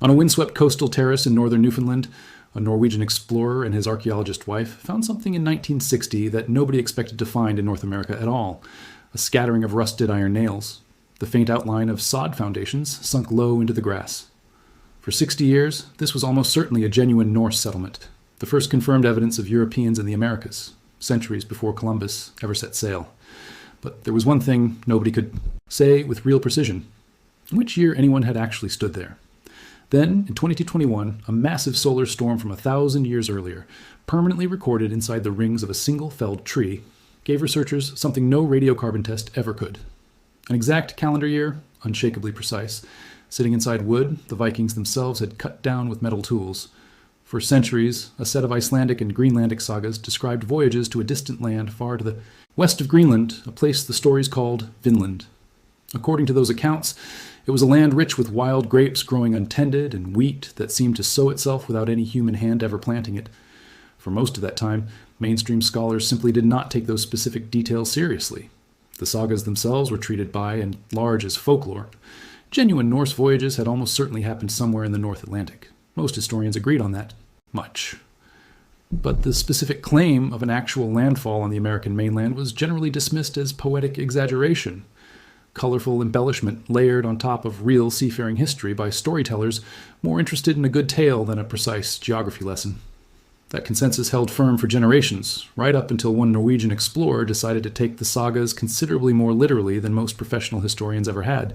On a windswept coastal terrace in northern Newfoundland, a Norwegian explorer and his archaeologist wife found something in 1960 that nobody expected to find in North America at all: a scattering of rusted iron nails. The faint outline of sod foundations sunk low into the grass. For 60 years, this was almost certainly a genuine Norse settlement, the first confirmed evidence of Europeans in the Americas, centuries before Columbus ever set sail. But there was one thing nobody could say with real precision: which year anyone had actually stood there. Then, in 2221, a massive solar storm from 1,000 years earlier, permanently recorded inside the rings of a single felled tree, gave researchers something no radiocarbon test ever could. An exact calendar year, unshakably precise. Sitting inside wood, the Vikings themselves had cut down with metal tools. For centuries, a set of Icelandic and Greenlandic sagas described voyages to a distant land far to the west of Greenland, a place the stories called Vinland. According to those accounts, it was a land rich with wild grapes growing untended and wheat that seemed to sow itself without any human hand ever planting it. For most of that time, mainstream scholars simply did not take those specific details seriously. The sagas themselves were treated by and large as folklore. Genuine Norse voyages had almost certainly happened somewhere in the North Atlantic. Most historians agreed on that much. But the specific claim of an actual landfall on the American mainland was generally dismissed as poetic exaggeration, colorful embellishment layered on top of real seafaring history by storytellers more interested in a good tale than a precise geography lesson. That consensus held firm for generations, right up until one Norwegian explorer decided to take the sagas considerably more literally than most professional historians ever had.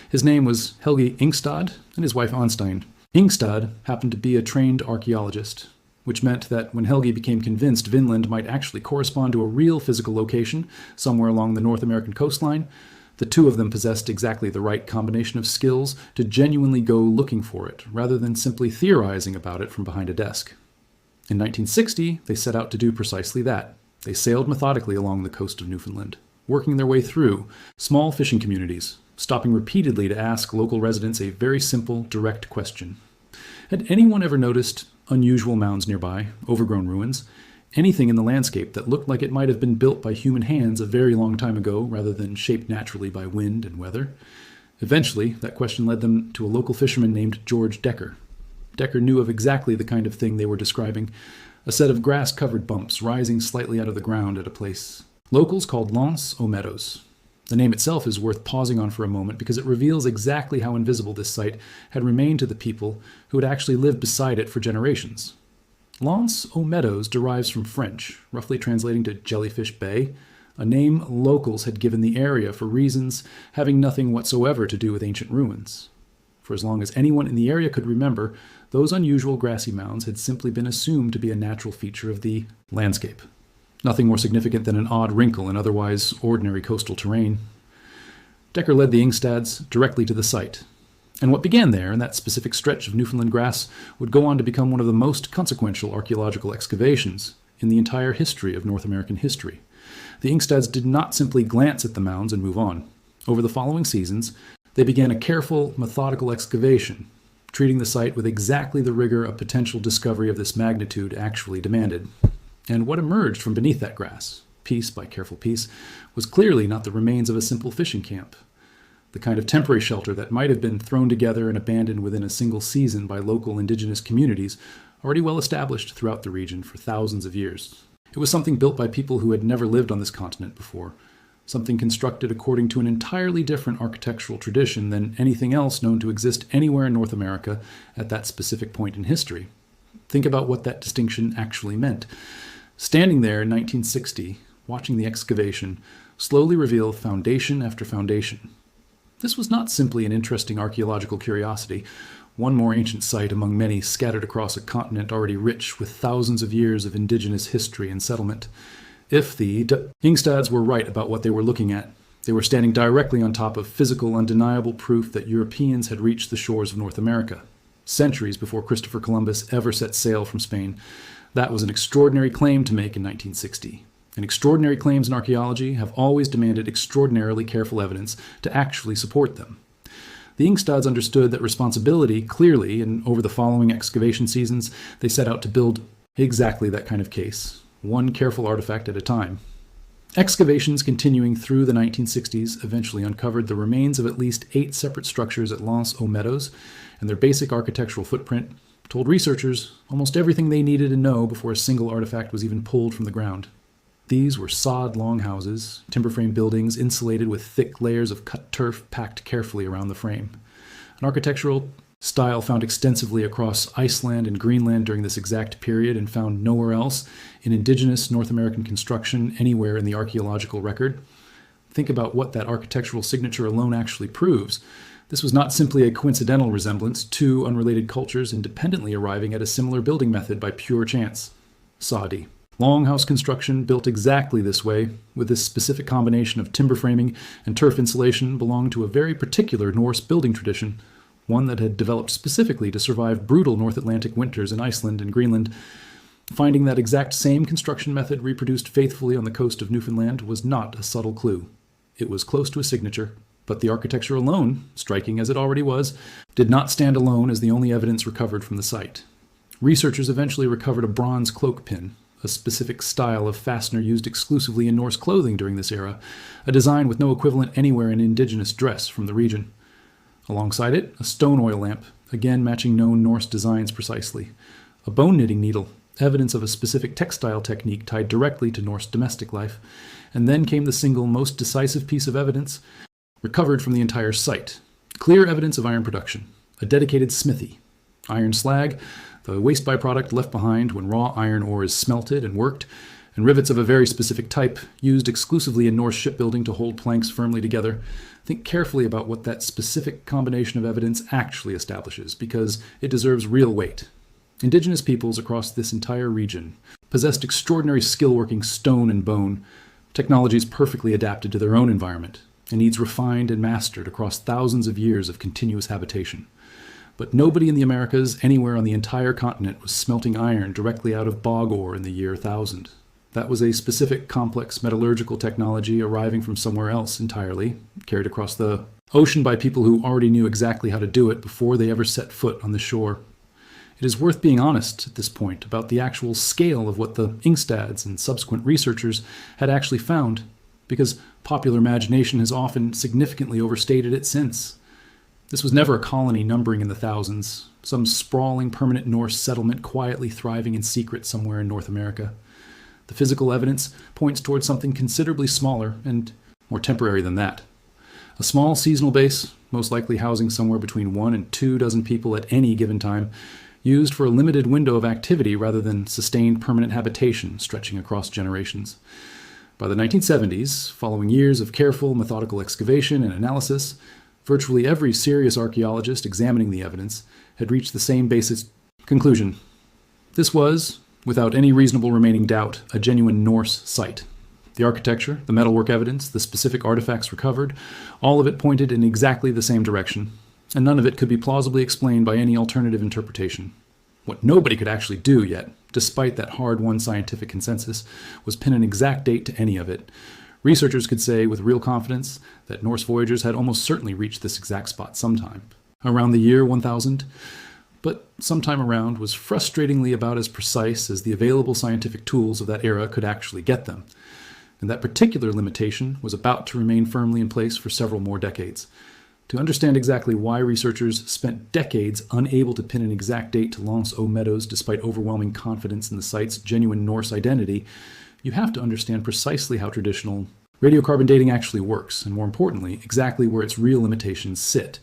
His name was Helgi Ingstad, and his wife Arnstein. Ingstad happened to be a trained archaeologist, which meant that when Helgi became convinced Vinland might actually correspond to a real physical location somewhere along the North American coastline, the two of them possessed exactly the right combination of skills to genuinely go looking for it, rather than simply theorizing about it from behind a desk. In 1960, they set out to do precisely that. They sailed methodically along the coast of Newfoundland, working their way through small fishing communities, stopping repeatedly to ask local residents a very simple, direct question. Had anyone ever noticed unusual mounds nearby, overgrown ruins, anything in the landscape that looked like it might have been built by human hands a very long time ago rather than shaped naturally by wind and weather? Eventually, that question led them to a local fisherman named George Decker. Decker knew of exactly the kind of thing they were describing: a set of grass-covered bumps rising slightly out of the ground at a place locals called Lance aux Meadows. The name itself is worth pausing on for a moment because it reveals exactly how invisible this site had remained to the people who had actually lived beside it for generations. Lance aux Meadows derives from French, roughly translating to Jellyfish Bay, a name locals had given the area for reasons having nothing whatsoever to do with ancient ruins. For as long as anyone in the area could remember, those unusual grassy mounds had simply been assumed to be a natural feature of the landscape. Nothing more significant than an odd wrinkle in otherwise ordinary coastal terrain. Decker led the Ingstads directly to the site, and what began there in that specific stretch of Newfoundland grass would go on to become one of the most consequential archaeological excavations in the entire history of North American history. The Ingstads did not simply glance at the mounds and move on. Over the following seasons, they began a careful, methodical excavation, treating the site with exactly the rigor a potential discovery of this magnitude actually demanded. And what emerged from beneath that grass, piece by careful piece, was clearly not the remains of a simple fishing camp. The kind of temporary shelter that might have been thrown together and abandoned within a single season by local indigenous communities already well established throughout the region for thousands of years. It was something built by people who had never lived on this continent before, something constructed according to an entirely different architectural tradition than anything else known to exist anywhere in North America at that specific point in history. Think about what that distinction actually meant. Standing there in 1960, watching the excavation slowly reveal foundation after foundation. This was not simply an interesting archaeological curiosity, one more ancient site among many scattered across a continent already rich with thousands of years of indigenous history and settlement. If the Ingstads were right about what they were looking at, they were standing directly on top of physical, undeniable proof that Europeans had reached the shores of North America, centuries before Christopher Columbus ever set sail from Spain. That was an extraordinary claim to make in 1960. And extraordinary claims in archaeology have always demanded extraordinarily careful evidence to actually support them. The Ingstads understood that responsibility clearly, and over the following excavation seasons, they set out to build exactly that kind of case, one careful artifact at a time. Excavations continuing through the 1960s eventually uncovered the remains of at least 8 separate structures at Meadows, and their basic architectural footprint told researchers almost everything they needed to know before a single artifact was even pulled from the ground. These were sod longhouses, timber frame buildings insulated with thick layers of cut turf packed carefully around the frame. An architectural style found extensively across Iceland and Greenland during this exact period and found nowhere else in indigenous North American construction anywhere in the archaeological record. Think about what that architectural signature alone actually proves. This was not simply a coincidental resemblance, two unrelated cultures independently arriving at a similar building method by pure chance. Soddy. Longhouse construction built exactly this way, with this specific combination of timber framing and turf insulation, belonged to a very particular Norse building tradition, one that had developed specifically to survive brutal North Atlantic winters in Iceland and Greenland. Finding that exact same construction method reproduced faithfully on the coast of Newfoundland was not a subtle clue. It was close to a signature, but the architecture alone, striking as it already was, did not stand alone as the only evidence recovered from the site. Researchers eventually recovered a bronze cloak pin, a specific style of fastener used exclusively in Norse clothing during this era, a design with no equivalent anywhere in indigenous dress from the region. Alongside it, a stone oil lamp, again matching known Norse designs precisely. A bone knitting needle, evidence of a specific textile technique tied directly to Norse domestic life. And then came the single most decisive piece of evidence recovered from the entire site. Clear evidence of iron production, a dedicated smithy. Iron slag, the waste byproduct left behind when raw iron ore is smelted and worked, and rivets of a very specific type, used exclusively in Norse shipbuilding to hold planks firmly together. Think carefully about what that specific combination of evidence actually establishes, because it deserves real weight. Indigenous peoples across this entire region possessed extraordinary skill working stone and bone, technologies perfectly adapted to their own environment, and needs refined and mastered across thousands of years of continuous habitation. But nobody in the Americas, anywhere on the entire continent, was smelting iron directly out of bog ore in the year 1000. That was a specific, complex metallurgical technology arriving from somewhere else entirely, carried across the ocean by people who already knew exactly how to do it before they ever set foot on the shore. It is worth being honest at this point about the actual scale of what the Ingstads and subsequent researchers had actually found, because popular imagination has often significantly overstated it since. This was never a colony numbering in the thousands, some sprawling permanent Norse settlement quietly thriving in secret somewhere in North America. The physical evidence points towards something considerably smaller and more temporary than that. A small seasonal base, most likely housing somewhere between 1 and 2 dozen people at any given time, used for a limited window of activity rather than sustained permanent habitation stretching across generations. By the 1970s, following years of careful, methodical excavation and analysis, virtually every serious archaeologist examining the evidence had reached the same basic conclusion. This was, without any reasonable remaining doubt, a genuine Norse site. The architecture, the metalwork evidence, the specific artifacts recovered, all of it pointed in exactly the same direction, and none of it could be plausibly explained by any alternative interpretation. What nobody could actually do yet, despite that hard-won scientific consensus, was pin an exact date to any of it. Researchers could say with real confidence that Norse voyagers had almost certainly reached this exact spot sometime, around the year 1000, but sometime around was frustratingly about as precise as the available scientific tools of that era could actually get them. And that particular limitation was about to remain firmly in place for several more decades. To understand exactly why researchers spent decades unable to pin an exact date to Meadows despite overwhelming confidence in the site's genuine Norse identity, you have to understand precisely how traditional radiocarbon dating actually works, and more importantly, exactly where its real limitations sit.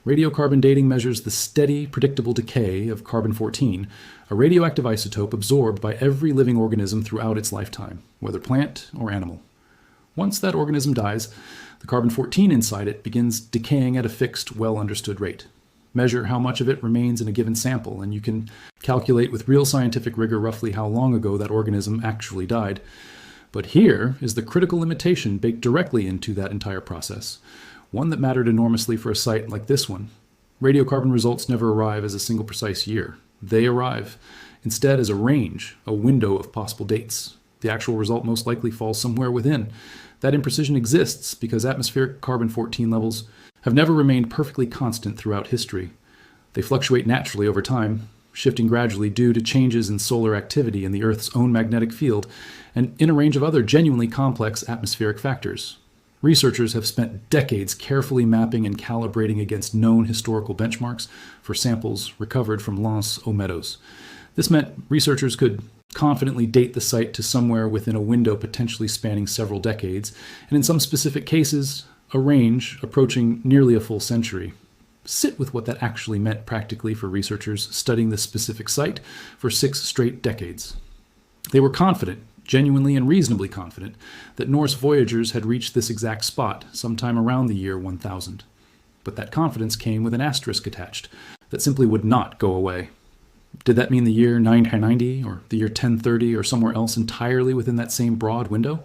Radiocarbon dating measures the steady, predictable decay of carbon-14, a radioactive isotope absorbed by every living organism throughout its lifetime, whether plant or animal. Once that organism dies, the carbon-14 inside it begins decaying at a fixed, well-understood rate. Measure how much of it remains in a given sample, and you can calculate with real scientific rigor roughly how long ago that organism actually died. But here is the critical limitation baked directly into that entire process, one that mattered enormously for a site like this one. Radiocarbon results never arrive as a single precise year. They arrive instead as a range, a window of possible dates. The actual result most likely falls somewhere within. That imprecision exists because atmospheric carbon-14 levels have never remained perfectly constant throughout history. They fluctuate naturally over time, shifting gradually due to changes in solar activity in the Earth's own magnetic field, and in a range of other genuinely complex atmospheric factors. Researchers have spent decades carefully mapping and calibrating against known historical benchmarks for samples recovered from Meadows. This meant researchers could confidently date the site to somewhere within a window potentially spanning several decades, and in some specific cases, a range approaching nearly a full century. Sit with what that actually meant practically for researchers studying this specific site for 6 straight decades. They were confident, genuinely and reasonably confident, that Norse voyagers had reached this exact spot sometime around the year 1000. But that confidence came with an asterisk attached that simply would not go away. Did that mean the year 990 or the year 1030 or somewhere else entirely within that same broad window?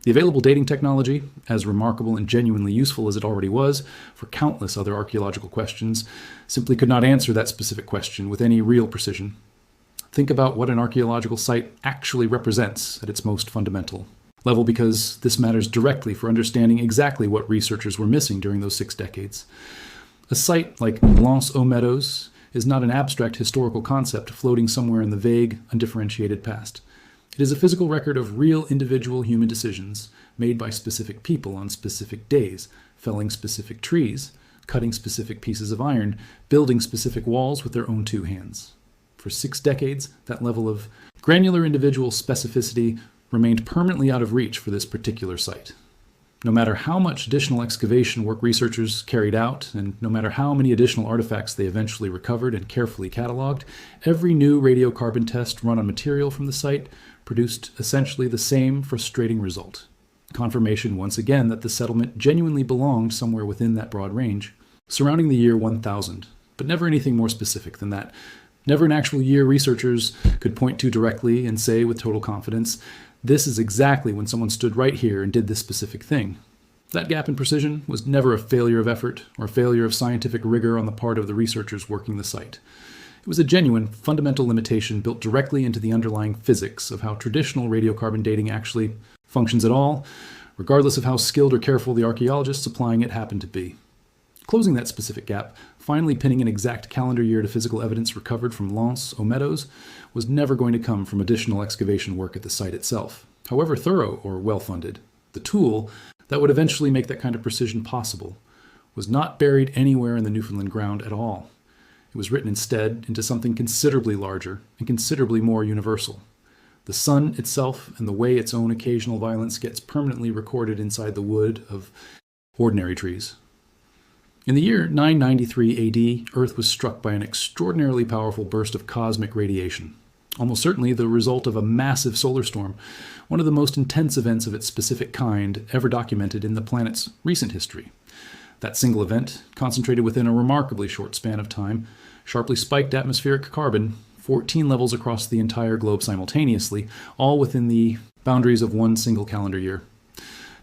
The available dating technology, as remarkable and genuinely useful as it already was for countless other archaeological questions, simply could not answer that specific question with any real precision. Think about what an archaeological site actually represents at its most fundamental level, because this matters directly for understanding exactly what researchers were missing during those 6 decades. A site like Meadows is not an abstract historical concept floating somewhere in the vague, undifferentiated past. It is a physical record of real individual human decisions made by specific people on specific days, felling specific trees, cutting specific pieces of iron, building specific walls with their own 2 hands. For 6 decades, that level of granular individual specificity remained permanently out of reach for this particular site. No matter how much additional excavation work researchers carried out, and no matter how many additional artifacts they eventually recovered and carefully cataloged, every new radiocarbon test run on material from the site produced essentially the same frustrating result. Confirmation once again that the settlement genuinely belonged somewhere within that broad range, surrounding the year 1000, but never anything more specific than that. Never an actual year researchers could point to directly and say with total confidence, this is exactly when someone stood right here and did this specific thing. That gap in precision was never a failure of effort or a failure of scientific rigor on the part of the researchers working the site. It was a genuine, fundamental limitation built directly into the underlying physics of how traditional radiocarbon dating actually functions at all, regardless of how skilled or careful the archaeologists applying it happened to be. Closing that specific gap, finally pinning an exact calendar year to physical evidence recovered from Meadows, was never going to come from additional excavation work at the site itself, however thorough or well-funded. The tool that would eventually make that kind of precision possible was not buried anywhere in the Newfoundland ground at all. It was written instead into something considerably larger and considerably more universal. The sun itself and the way its own occasional violence gets permanently recorded inside the wood of ordinary trees. In the year 993 AD, Earth was struck by an extraordinarily powerful burst of cosmic radiation, almost certainly the result of a massive solar storm, one of the most intense events of its specific kind ever documented in the planet's recent history. That single event, concentrated within a remarkably short span of time, sharply spiked atmospheric carbon 14 levels across the entire globe simultaneously, all within the boundaries of one single calendar year.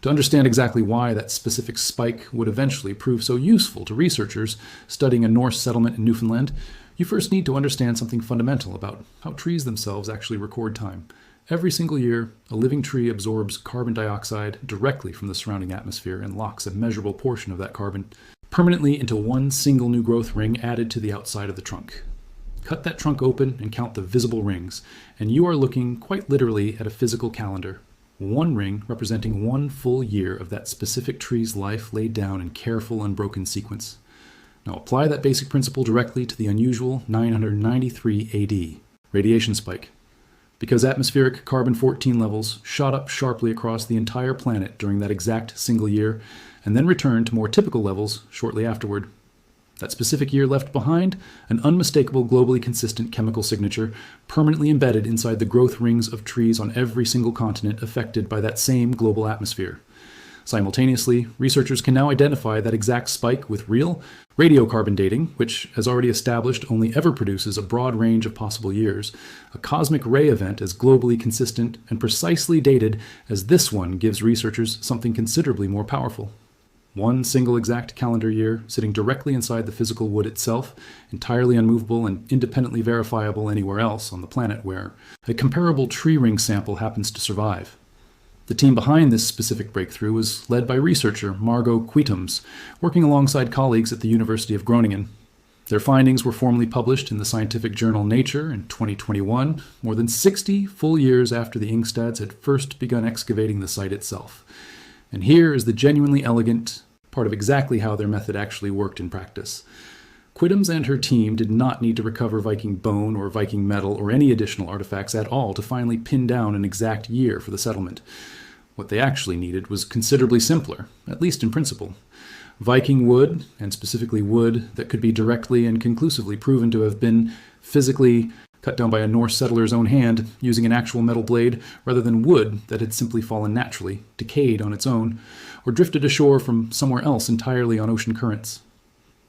To understand exactly why that specific spike would eventually prove so useful to researchers studying a Norse settlement in Newfoundland, you first need to understand something fundamental about how trees themselves actually record time. Every single year, a living tree absorbs carbon dioxide directly from the surrounding atmosphere and locks a measurable portion of that carbon permanently into one single new growth ring added to the outside of the trunk. Cut that trunk open and count the visible rings, and you are looking quite literally at a physical calendar. One ring representing one full year of that specific tree's life laid down in careful, unbroken sequence. Now apply that basic principle directly to the unusual 993 AD radiation spike. Because atmospheric carbon-14 levels shot up sharply across the entire planet during that exact single year, and then returned to more typical levels shortly afterward. That specific year left behind an unmistakable, globally consistent chemical signature permanently embedded inside the growth rings of trees on every single continent affected by that same global atmosphere. Simultaneously, researchers can now identify that exact spike with real radiocarbon dating, which, as already established, only ever produces a broad range of possible years. A cosmic ray event as globally consistent and precisely dated as this one gives researchers something considerably more powerful. One single exact calendar year sitting directly inside the physical wood itself, entirely unmovable and independently verifiable anywhere else on the planet where a comparable tree ring sample happens to survive. The team behind this specific breakthrough was led by researcher Margot Quitums, working alongside colleagues at the University of Groningen. Their findings were formally published in the scientific journal Nature in 2021, more than 60 full years after the Ingstads had first begun excavating the site itself. And here is the genuinely elegant part of exactly how their method actually worked in practice. Quidams and her team did not need to recover Viking bone or Viking metal or any additional artifacts at all to finally pin down an exact year for the settlement. What they actually needed was considerably simpler, at least in principle. Viking wood, and specifically wood that could be directly and conclusively proven to have been physically cut down by a Norse settler's own hand using an actual metal blade, rather than wood that had simply fallen naturally, decayed on its own, or drifted ashore from somewhere else entirely on ocean currents.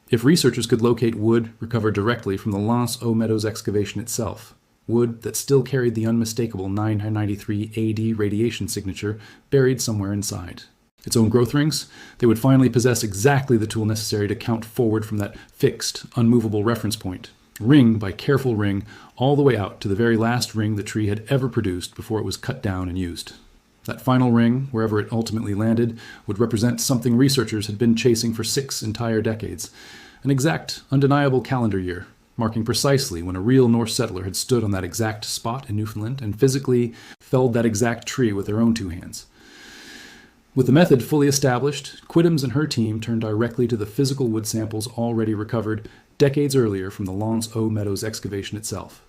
If researchers could locate wood recovered directly from the Lance aux Meadows excavation itself, wood that still carried the unmistakable 993 AD radiation signature buried somewhere inside its own growth rings, they would finally possess exactly the tool necessary to count forward from that fixed, unmovable reference point, ring by careful ring, all the way out to the very last ring the tree had ever produced before it was cut down and used. That final ring, wherever it ultimately landed, would represent something researchers had been chasing for 6 entire decades, an exact, undeniable calendar year, marking precisely when a real Norse settler had stood on that exact spot in Newfoundland and physically felled that exact tree with their own 2 hands. With the method fully established, Quidams and her team turned directly to the physical wood samples already recovered decades earlier from the Lance aux Meadows excavation itself.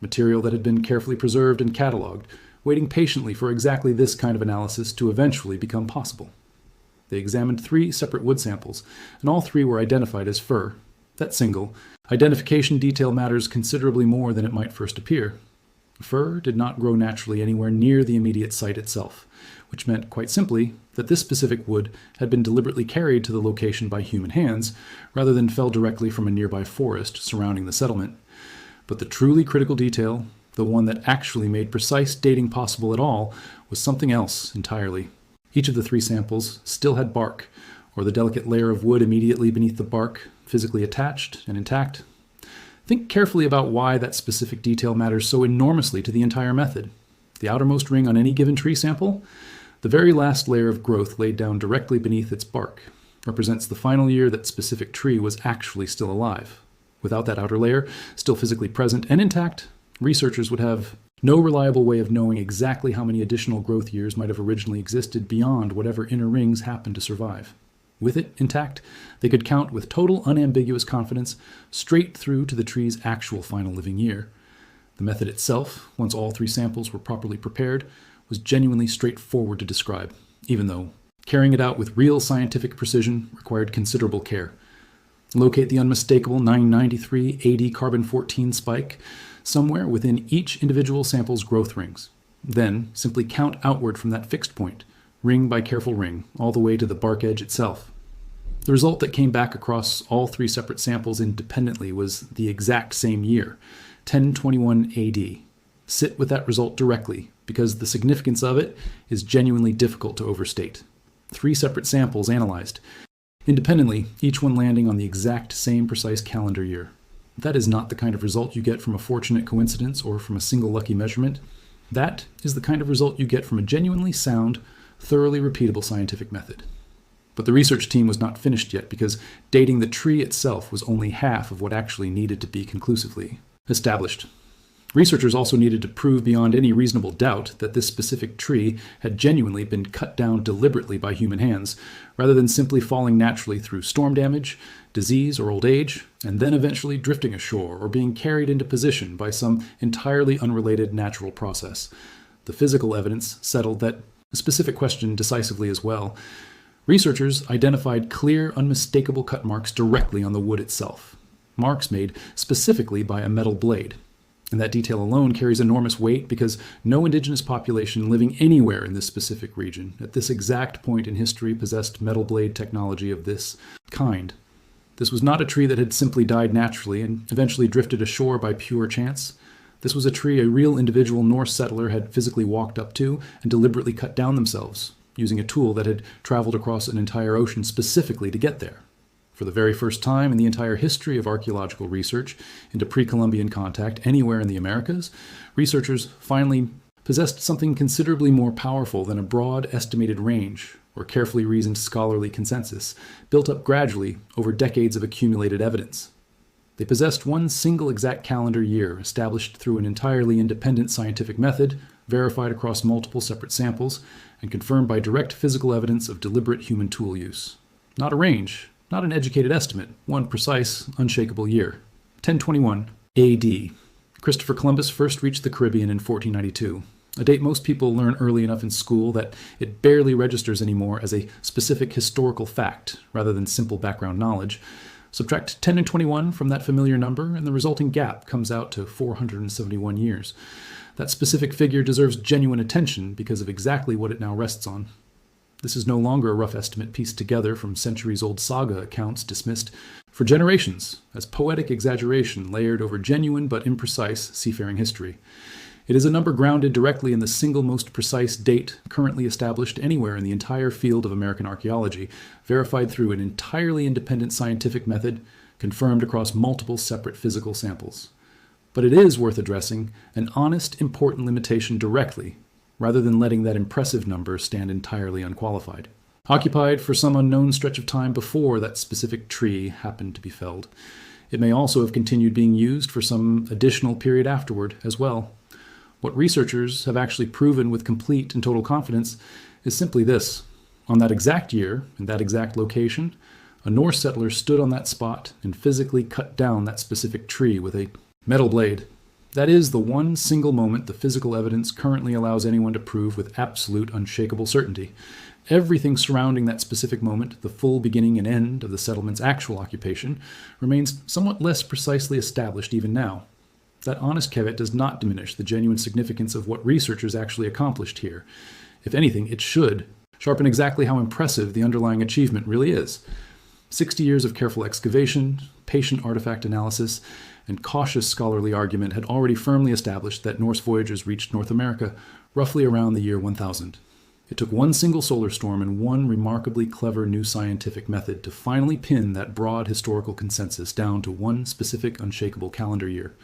Material that had been carefully preserved and catalogued, waiting patiently for exactly this kind of analysis to eventually become possible. They examined 3 separate wood samples, and all 3 were identified as fir. That single identification detail matters considerably more than it might first appear. Fir did not grow naturally anywhere near the immediate site itself, which meant, quite simply, that this specific wood had been deliberately carried to the location by human hands, rather than fell directly from a nearby forest surrounding the settlement. But the truly critical detail, the one that actually made precise dating possible at all, was something else entirely. Each of the 3 samples still had bark, or the delicate layer of wood immediately beneath the bark, physically attached and intact. Think carefully about why that specific detail matters so enormously to the entire method. The outermost ring on any given tree sample, the very last layer of growth laid down directly beneath its bark, represents the final year that specific tree was actually still alive. Without that outer layer, still physically present and intact, researchers would have no reliable way of knowing exactly how many additional growth years might have originally existed beyond whatever inner rings happened to survive. With it intact, they could count with total unambiguous confidence straight through to the tree's actual final living year. The method itself, once all 3 samples were properly prepared, was genuinely straightforward to describe, even though carrying it out with real scientific precision required considerable care. Locate the unmistakable 993 AD carbon-14 spike somewhere within each individual sample's growth rings. Then simply count outward from that fixed point, ring by careful ring, all the way to the bark edge itself. The result that came back across all 3 separate samples independently was the exact same year, 1021 AD. Sit with that result directly, because the significance of it is genuinely difficult to overstate. 3 separate samples analyzed, independently, each one landing on the exact same precise calendar year. That is not the kind of result you get from a fortunate coincidence or from a single lucky measurement. That is the kind of result you get from a genuinely sound, thoroughly repeatable scientific method. But the research team was not finished yet, because dating the tree itself was only half of what actually needed to be conclusively established. Researchers also needed to prove beyond any reasonable doubt that this specific tree had genuinely been cut down deliberately by human hands, rather than simply falling naturally through storm damage, disease, or old age, and then eventually drifting ashore or being carried into position by some entirely unrelated natural process. The physical evidence settled that specific question decisively as well. Researchers identified clear, unmistakable cut marks directly on the wood itself, marks made specifically by a metal blade. And that detail alone carries enormous weight, because no indigenous population living anywhere in this specific region at this exact point in history possessed metal blade technology of this kind. This was not a tree that had simply died naturally and eventually drifted ashore by pure chance. This was a tree a real individual Norse settler had physically walked up to and deliberately cut down themselves, using a tool that had traveled across an entire ocean specifically to get there. For the very first time in the entire history of archaeological research into pre-Columbian contact anywhere in the Americas, researchers finally possessed something considerably more powerful than a broad estimated range or carefully reasoned scholarly consensus, built up gradually over decades of accumulated evidence. They possessed one single exact calendar year, established through an entirely independent scientific method, verified across multiple separate samples, and confirmed by direct physical evidence of deliberate human tool use. Not a range, not an educated estimate, one precise, unshakable year. 1021 AD. Christopher Columbus first reached the Caribbean in 1492, a date most people learn early enough in school that it barely registers anymore as a specific historical fact rather than simple background knowledge. Subtract 10 and 21 from that familiar number, and the resulting gap comes out to 471 years. That specific figure deserves genuine attention because of exactly what it now rests on. This is no longer a rough estimate pieced together from centuries-old saga accounts dismissed for generations as poetic exaggeration layered over genuine but imprecise seafaring history. It is a number grounded directly in the single most precise date currently established anywhere in the entire field of American archaeology, verified through an entirely independent scientific method, confirmed across multiple separate physical samples. But it is worth addressing an honest, important limitation directly, rather than letting that impressive number stand entirely unqualified. Occupied for some unknown stretch of time before that specific tree happened to be felled. It may also have continued being used for some additional period afterward as well. What researchers have actually proven with complete and total confidence is simply this. On that exact year, in that exact location, a Norse settler stood on that spot and physically cut down that specific tree with a metal blade. That is the one single moment the physical evidence currently allows anyone to prove with absolute, unshakable certainty. Everything surrounding that specific moment, the full beginning and end of the settlement's actual occupation, remains somewhat less precisely established even now. That honest caveat does not diminish the genuine significance of what researchers actually accomplished here. If anything, it should sharpen exactly how impressive the underlying achievement really is. 60 years of careful excavation, patient artifact analysis, and cautious scholarly argument had already firmly established that Norse voyagers reached North America roughly around the year 1000. It took one single solar storm and one remarkably clever new scientific method to finally pin that broad historical consensus down to one specific unshakable calendar year.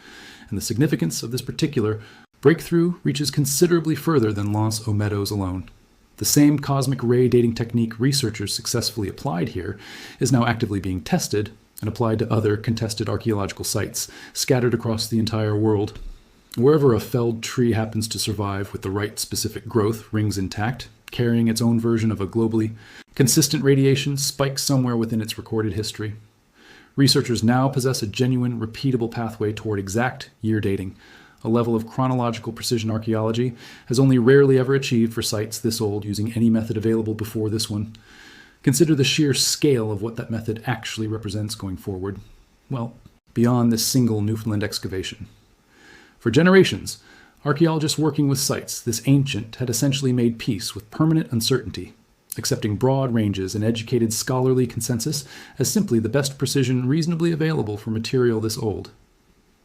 And the significance of this particular breakthrough reaches considerably further than Lance o' Meadows alone. The same cosmic ray dating technique researchers successfully applied here is now actively being tested and applied to other contested archaeological sites scattered across the entire world. Wherever a felled tree happens to survive with the right specific growth rings intact, carrying its own version of a globally consistent radiation spike somewhere within its recorded history. Researchers now possess a genuine, repeatable pathway toward exact year dating, a level of chronological precision archaeology has only rarely ever achieved for sites this old using any method available before this one. Consider the sheer scale of what that method actually represents going forward. Well, beyond this single Newfoundland excavation. For generations, archaeologists working with sites this ancient had essentially made peace with permanent uncertainty, accepting broad ranges and educated scholarly consensus as simply the best precision reasonably available for material this old.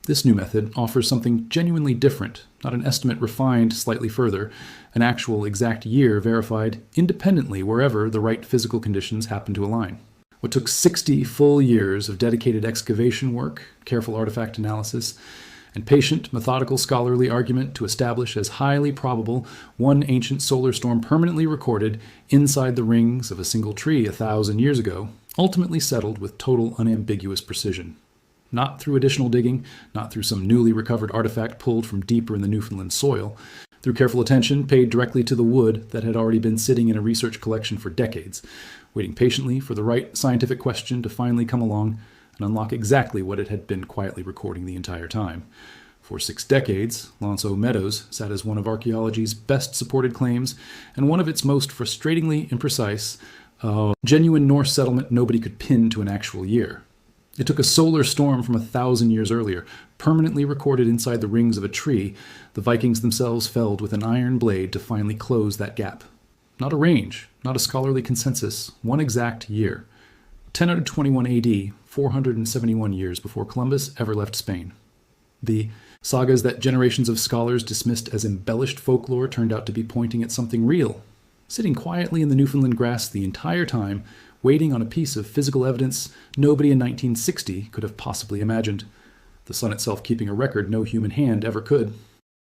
This new method offers something genuinely different, not an estimate refined slightly further, an actual exact year verified independently wherever the right physical conditions happen to align. What took 60 full years of dedicated excavation work, careful artifact analysis, and patient, methodical scholarly argument to establish as highly probable one ancient solar storm permanently recorded inside the rings of a single tree 1,000 years ago, ultimately settled with total unambiguous precision. Not through additional digging, not through some newly recovered artifact pulled from deeper in the Newfoundland soil, through careful attention paid directly to the wood that had already been sitting in a research collection for decades, waiting patiently for the right scientific question to finally come along and unlock exactly what it had been quietly recording the entire time. For 6 decades, Lance o' Meadows sat as one of archaeology's best supported claims and one of its most frustratingly imprecise, genuine Norse settlement nobody could pin to an actual year. It took a solar storm from 1,000 years earlier, permanently recorded inside the rings of a tree the Vikings themselves felled with an iron blade to finally close that gap. Not a range, not a scholarly consensus, one exact year. 1021 AD, 471 years before Columbus ever left Spain. The sagas that generations of scholars dismissed as embellished folklore turned out to be pointing at something real, sitting quietly in the Newfoundland grass the entire time, waiting on a piece of physical evidence nobody in 1960 could have possibly imagined. The sun itself keeping a record no human hand ever could.